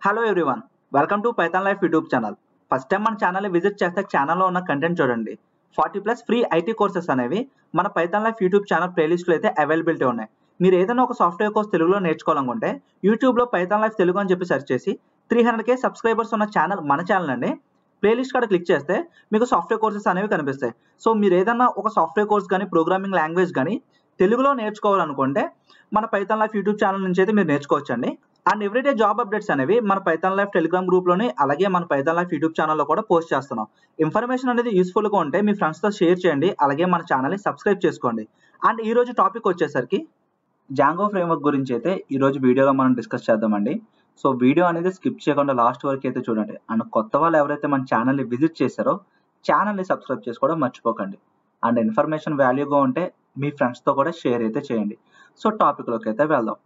Hello everyone, welcome to Python life YouTube channel. First time మన ఛానల్ని visit చేస్తే ఛానల్లో ఉన్న కంటెంట్ చూడండి. 40+ ఫ్రీ ఐటీ కోర్సెస్ అనేవి మన పైథాన్ లైఫ్ యూట్యూబ్ ఛానల్ ప్లేలిస్ట్లో అయితే అవైలబిలిటీ ఉన్నాయి. మీరు ఏదైనా ఒక సాఫ్ట్వేర్ కోర్స్ తెలుగులో నేర్చుకోవాలనుకుంటే యూట్యూబ్లో పైథాన్ లైఫ్ తెలుగు అని చెప్పి సెర్చ్ చేసి 300K సబ్స్క్రైబర్స్ ఉన్న ఛానల్ మన ఛానల్ అండి. ప్లేలిస్ట్ కాడ క్లిక్ చేస్తే మీకు సాఫ్ట్వేర్ కోర్సెస్ అనేవి కనిపిస్తాయి. సో మీరు ఏదైనా ఒక సాఫ్ట్వేర్ కోర్స్ కానీ ప్రోగ్రామింగ్ లాంగ్వేజ్ కానీ తెలుగులో నేర్చుకోవాలనుకుంటే మన పైథాన్ లైఫ్ యూట్యూబ్ ఛానల్ నుంచి అయితే మీరు నేర్చుకోవచ్చండి. అండ్ ఎవ్రీడే జాబ్ అప్డేట్స్ అనేవి మన పైథాన్ లైఫ్ టెలిగ్రామ్ గ్రూప్లోని అలాగే మన పైథాన్ లైఫ్ యూట్యూబ్ ఛానల్లో కూడా పోస్ట్ చేస్తున్నాం. ఇన్ఫర్మేషన్ అనేది యూస్ఫుల్గా ఉంటే మీ ఫ్రెండ్స్తో షేర్ చేయండి, అలాగే మన ఛానల్ని సబ్స్క్రైబ్ చేసుకోండి. అండ్ ఈ రోజు టాపిక్ వచ్చేసరికి జాంగో ఫ్రేమ్వర్క్ గురించి అయితే ఈరోజు వీడియోలో మనం డిస్కస్ చేద్దామండి. సో వీడియో అనేది స్కిప్ చేయకుండా లాస్ట్ వరకు అయితే చూడండి. అండ్ కొత్త వాళ్ళు ఎవరైతే మన ఛానల్ని విజిట్ చేశారో ఛానల్ని సబ్స్క్రైబ్ చేసుకోవడం మర్చిపోకండి. అండ్ ఇన్ఫర్మేషన్ వాల్యూగా ఉంటే మీ ఫ్రెండ్స్తో కూడా షేర్ అయితే చేయండి. సో టాపిక్లోకి అయితే వెళ్దాం.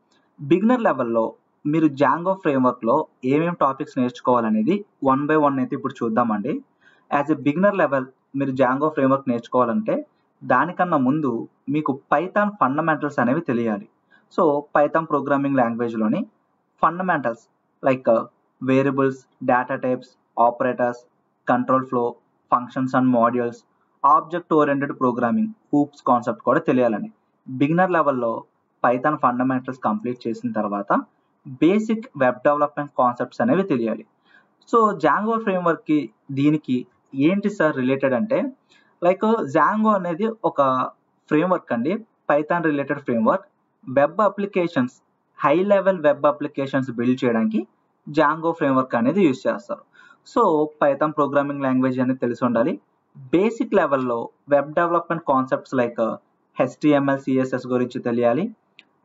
బిగినర్ లెవెల్లో మీరు జాంగో ఫ్రేమ్వర్క్లో ఏమేమి టాపిక్స్ నేర్చుకోవాలనేది 1 by 1 అయితే ఇప్పుడు చూద్దామండి. యాజ్ ఎ బిగినర్ లెవెల్ మీరు జాంగో ఫ్రేమ్వర్క్ నేర్చుకోవాలంటే దానికన్నా ముందు మీకు పైథాన్ ఫండమెంటల్స్ అనేవి తెలియాలి. సో పైథాన్ ప్రోగ్రామింగ్ లాంగ్వేజ్లోని fundamentals like variables, data types, operators, control flow, functions and modules, object oriented programming, OOPs concept కూడా తెలియాలండి. బిగినర్ లెవెల్లో పైథాన్ ఫండమెంటల్స్ కంప్లీట్ చేసిన తర్వాత బేసిక్ వెబ్ డెవలప్మెంట్ కాన్సెప్ట్స్ అనేవి తెలియాలి. సో జాంగో ఫ్రేమ్వర్క్కి దీనికి ఏంటి సార్ రిలేటెడ్ అంటే, లైక్ జాంగో అనేది ఒక ఫ్రేమ్వర్క్ అండి, Python related framework. Web applications, high level web applications build చేయడానికి జాంగో ఫ్రేమ్వర్క్ అనేది యూజ్ చేస్తారు. సో పైథాన్ ప్రోగ్రామింగ్ లాంగ్వేజ్ అనేది తెలిసి ఉండాలి. బేసిక్ లెవెల్లో web development concepts like HTML, CSS గురించి తెలియాలి.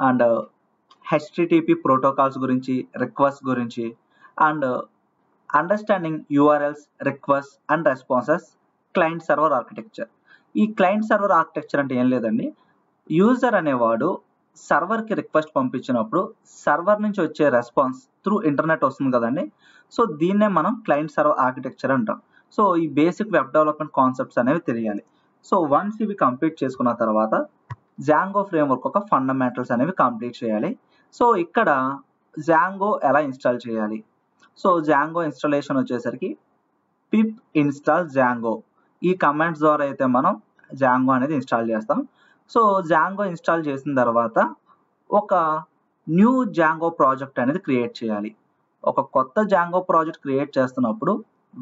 అండ్ HTTP ప్రోటోకాల్స్ గురించి, రిక్వెస్ట్ గురించి, and understanding URLs, request and responses, client server architecture. ఈ క్లయింట్ సర్వర్ ఆర్కిటెక్చర్ అంటే ఏం లేదండి, యూజర్ అనేవాడు సర్వర్కి రిక్వెస్ట్ పంపించినప్పుడు సర్వర్ నుంచి వచ్చే రెస్పాన్స్ త్రూ ఇంటర్నెట్ వస్తుంది కదండి. సో దీన్నే మనం క్లయింట్ సర్వర్ ఆర్కిటెక్చర్ అంటాం. సో ఈ బేసిక్ వెబ్ డెవలప్మెంట్ కాన్సెప్ట్స్ అనేవి తెలియాలి. సో వన్స్ ఇవి కంప్లీట్ చేసుకున్న తర్వాత జాంగో ఫ్రేమ్వర్క్ ఒక ఫండమెంటల్స్ అనేవి కంప్లీట్ చేయాలి. సో ఇక్కడ జాంగో ఎలా ఇన్స్టాల్ చేయాలి? సో జాంగో ఇన్స్టాలేషన్ వచ్చేసరికి పిప్ ఇన్స్టాల్ జాంగో, ఈ కమాండ్స్ ద్వారా అయితే మనం జాంగో అనేది ఇన్స్టాల్ చేస్తాం. సో జాంగో ఇన్స్టాల్ చేసిన తర్వాత ఒక న్యూ జాంగో ప్రాజెక్ట్ అనేది క్రియేట్ చేయాలి. ఒక కొత్త జాంగో ప్రాజెక్ట్ క్రియేట్ చేస్తున్నప్పుడు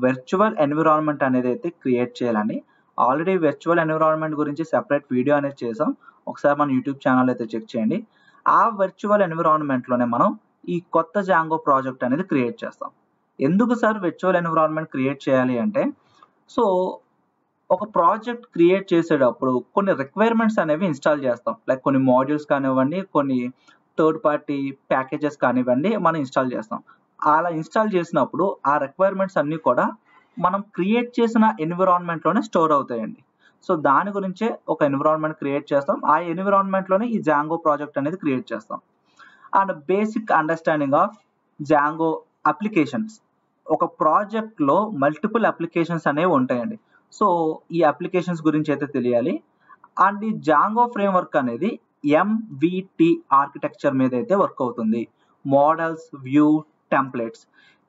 వర్చువల్ ఎన్విరాన్మెంట్ అనేది అయితే క్రియేట్ చేయాలండి. ఆల్రెడీ వర్చువల్ ఎన్విరాన్మెంట్ గురించి సెపరేట్ వీడియో అనేది చేసాం, ఒకసారి మన యూట్యూబ్ ఛానల్ అయితే చెక్ చేయండి. ఆ వర్చువల్ ఎన్విరాన్మెంట్లోనే మనం ఈ కొత్త జాంగో ప్రాజెక్ట్ అనేది క్రియేట్ చేస్తాం. ఎందుకు సార్ వర్చువల్ ఎన్విరాన్మెంట్ క్రియేట్ చేయాలి అంటే, సో ఒక ప్రాజెక్ట్ క్రియేట్ చేసేటప్పుడు కొన్ని రిక్వైర్మెంట్స్ అనేవి ఇన్స్టాల్ చేస్తాం. లైక్ కొన్ని మాడ్యూల్స్ కానివ్వండి, కొన్ని థర్డ్ పార్టీ ప్యాకేజెస్ కానివ్వండి మనం ఇన్స్టాల్ చేస్తాం. అలా ఇన్స్టాల్ చేసినప్పుడు ఆ రిక్వైర్మెంట్స్ అన్నీ కూడా మనం క్రియేట్ చేసిన ఎన్విరాన్మెంట్లోనే స్టోర్ అవుతాయండి. సో దాని గురించే ఒక ఎన్విరాన్మెంట్ క్రియేట్ చేస్తాం. ఆ ఎన్విరాన్మెంట్లోనే ఈ జాంగో ప్రాజెక్ట్ అనేది క్రియేట్ చేస్తాం. And basic understanding of Django applications. ఒక ప్రాజెక్ట్లో మల్టిపుల్ అప్లికేషన్స్ అనేవి ఉంటాయండి. సో ఈ అప్లికేషన్స్ గురించి అయితే తెలియాలి. అండ్ ఈ జాంగో ఫ్రేమ్వర్క్ అనేది MVT ఆర్కిటెక్చర్ మీద అయితే వర్క్ అవుతుంది. Models, view, templates.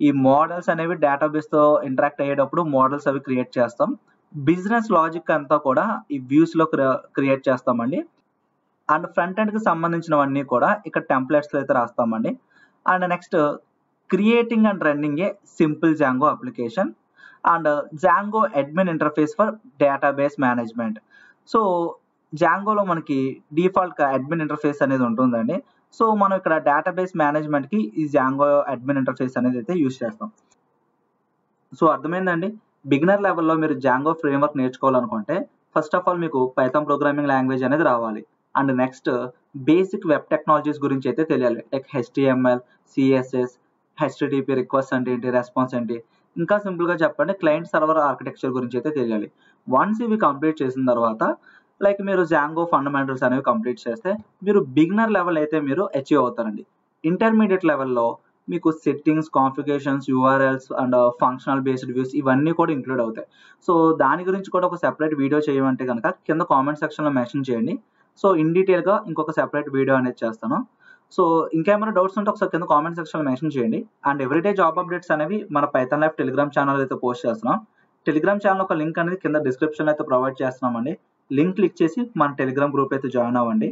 ఈ మోడల్స్ అనేవి డేటాబేస్తో ఇంటరాక్ట్ అయ్యేటప్పుడు మోడల్స్ అవి క్రియేట్ చేస్తాం. బిజినెస్ లాజిక్ అంతా కూడా ఈ వ్యూస్లో క్రియేట్ చేస్తామండి. అండ్ ఫ్రంట్ ఎండ్కి సంబంధించినవన్నీ కూడా ఇక్కడ టెంప్లెట్స్లో అయితే రాస్తామండి. And next creating and running a simple Django application and Django admin interface for database management. So జాంగోలో మనకి డిఫాల్ట్ అడ్మిన్ ఇంటర్ఫేస్ అనేది ఉంటుందండి. సో మనం ఇక్కడ డేటాబేస్ మేనేజ్మెంట్కి ఈ జాంగో అడ్మిన్ ఇంటర్ఫేస్ అనేది అయితే యూజ్ చేస్తాం. సో అర్థమైందండి. బిగినర్ లెవెల్లో మీరు జాంగో ఫ్రేమ్వర్క్ నేర్చుకోవాలనుకుంటే ఫస్ట్ ఆఫ్ ఆల్ మీకు పైథాన్ ప్రోగ్రామింగ్ లాంగ్వేజ్ అనేది రావాలి. And next basic web technologies గురించి అయితే తెలియాలి. Like HTML, CSS, HTTP request అంటే ఏంటి, రెస్పాన్స్ ఏంటి, ఇంకా సింపుల్గా చెప్పండి క్లయింట్ సర్వర్ ఆర్కిటెక్చర్ గురించి అయితే తెలియాలి. వన్స్ ఇవి కంప్లీట్ చేసిన తర్వాత లైక్ మీరు జాంగో ఫండమెంటల్స్ అనేవి కంప్లీట్ చేస్తే మీరు బిగినర్ లెవెల్ అయితే మీరు అచీవ్ అవుతారండి. ఇంటర్మీడియట్ లెవెల్లో మీకు settings, configurations, URLs and functional based views ఇవన్నీ కూడా ఇంక్లూడ్ అవుతాయి. సో దాని గురించి కూడా ఒక సెపరేట్ వీడియో చేయమంటే కనుక కింద కామెంట్ సెక్షన్లో మెన్షన్ చేయండి. సో ఇన్ డీటెయిల్గా ఇంకొక సెపరేట్ వీడియో అనేది చేస్తాను. సో ఇంకేమైనా డౌట్స్ ఉంటే ఒకసారి కింద కామెంట్ సెక్షన్లో మెన్షన్ చేయండి. అండ్ ఎవ్రీడే జాబ్ అప్డేట్స్ అనేవి మన పైథాన్ లైఫ్ టెలిగ్రామ్ ఛానల్ అయితే పోస్ట్ చేస్తున్నాం. టెలిగ్రామ్ ఛానల్ ఒక లింక్ అనేది కింద డిస్క్రిప్షన్లో అయితే ప్రొవైడ్ చేస్తున్నామండి. లింక్ క్లిక్ చేసి మన టెలిగ్రామ్ గ్రూప్ అయితే జాయిన్ అవ్వండి.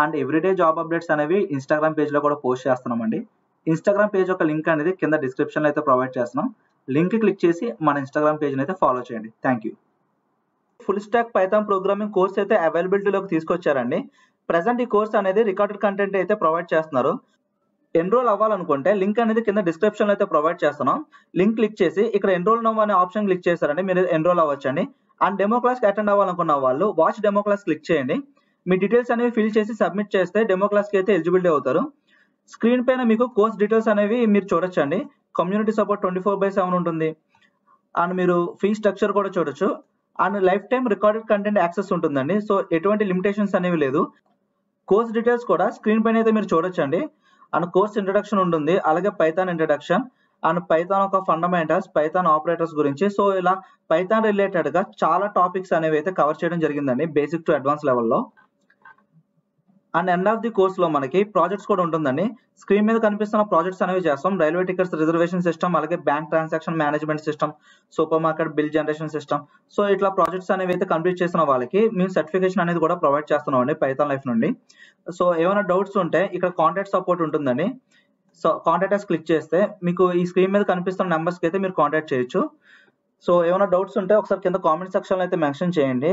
అండ్ ఎవ్రీడే జాబ్ అప్డేట్స్ అనేవి ఇన్స్టాగ్రామ్ పేజ్లో కూడా పోస్ట్ చేస్తున్నామండి. ఇన్స్టాగ్రామ్ పేజ్ ఒక లింక్ అనేది కింద డిస్క్రిప్షన్లో అయితే ప్రొవైడ్ చేస్తున్నాం. లింక్ క్లిక్ చేసి మన ఇన్స్టాగ్రామ్ పేజ్ని అయితే ఫాలో చేయండి. Thank you. Full stack Python programming course అయితే అవైలబిలిటీలోకి తీసుకొచ్చారండి. ప్రజెంట్ ఈ కోర్స్ అనేది రికార్డెడ్ కంటెంట్ అయితే ప్రొవైడ్ చేస్తున్నారు. ఎన్రోల్ అవ్వాలనుకుంటే లింక్ అనేది కింద డిస్క్రిప్షన్లో అయితే ప్రొవైడ్ చేస్తున్నాం. లింక్ క్లిక్ చేసి ఇక్కడ ఎన్రోల్ నౌ అనే ఆప్షన్ క్లిక్ చేశారండి, మీరు ఎన్రోల్ అవ్వచ్చండి. అండ్ డెమో క్లాస్కి అటెండ్ అవ్వాలనుకున్న వాళ్ళు వాచ్ డెమో క్లాస్ క్లిక్ చేయండి. మీ డీటెయిల్స్ అనేవి ఫిల్ చేసి సబ్మిట్ చేస్తే డెమో క్లాస్కి అయితే ఎలిజిబిలిటీ అవుతారు. స్క్రీన్ పైన మీకు కోర్స్ డీటెయిల్స్ అనేవి మీరు చూడొచ్చండి. కమ్యూనిటీ సపోర్ట్ 24/7 ఉంటుంది. అండ్ మీరు ఫీ స్ట్రక్చర్ కూడా చూడొచ్చు. And life time recorded content access ఉంటుందండి. సో ఎటువంటి లిమిటేషన్స్ అనేవి లేదు. కోర్స్ డీటెయిల్స్ కూడా స్క్రీన్ పైన అయితే మీరు చూడొచ్చండి. అండ్ కోర్స్ ఇంట్రడక్షన్ ఉంటుంది, అలాగే పైథాన్ ఇంట్రడక్షన్ అండ్ పైథాన్ ఒక ఫండమెంటల్స్, పైథాన్ ఆపరేటర్స్ గురించి. సో ఇలా పైథాన్ రిలేటెడ్ గా చాలా టాపిక్స్ అనేవి అయితే కవర్ చేయడం జరిగిందండి, బేసిక్ టు అడ్వాన్స్ లెవెల్లో. And end of the course లో మనకి ప్రాజెక్ట్స్ కూడా ఉంటుందండి. స్క్రీన్ మీద కనిపిస్తున్న ప్రాజెక్ట్స్ అనేవి చేస్తాం. రైల్వే టికెట్స్ రిజర్వేషన్ సిస్టమ్, అలాగే bank transaction management system, super market bill generation system. So ఇట్లా ప్రాజెక్ట్స్ అనేవి అయితే కంప్లీట్ చేసిన వాళ్ళకి మేము సర్టిఫికేషన్ అనేది కూడా ప్రొవైడ్ చేస్తున్నాం అండి పైథాన్ లైఫ్ నుండి. సో ఏమైనా డౌట్స్ ఉంటే ఇక్కడ కాంటాక్ట్ సపోర్ట్ ఉంటుందండి. సో కాంటాక్ట్ క్లిక్ చేస్తే మీకు ఈ స్క్రీన్ మీద కనిపిస్తున్న నెంబర్స్కి అయితే మీరు కాంటాక్ట్ చేయొచ్చు. సో ఏమైనా డౌట్స్ ఉంటే ఒకసారి కింద కామెంట్ సెక్షన్లో అయితే మెన్షన్ చేయండి.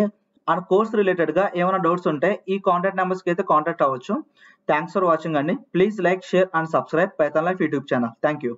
అండ్ కోర్స్ రిలేటెడ్ గా ఏమైనా డౌట్స్ ఉంటే ఈ కాంటాక్ట్ నెంబర్స్కి అయితే కాంటాక్ట్ అవ్వచ్చు. థ్యాంక్స్ ఫర్ వాచింగ్ అండి. Please like, share and subscribe Python life YouTube channel. Thank you.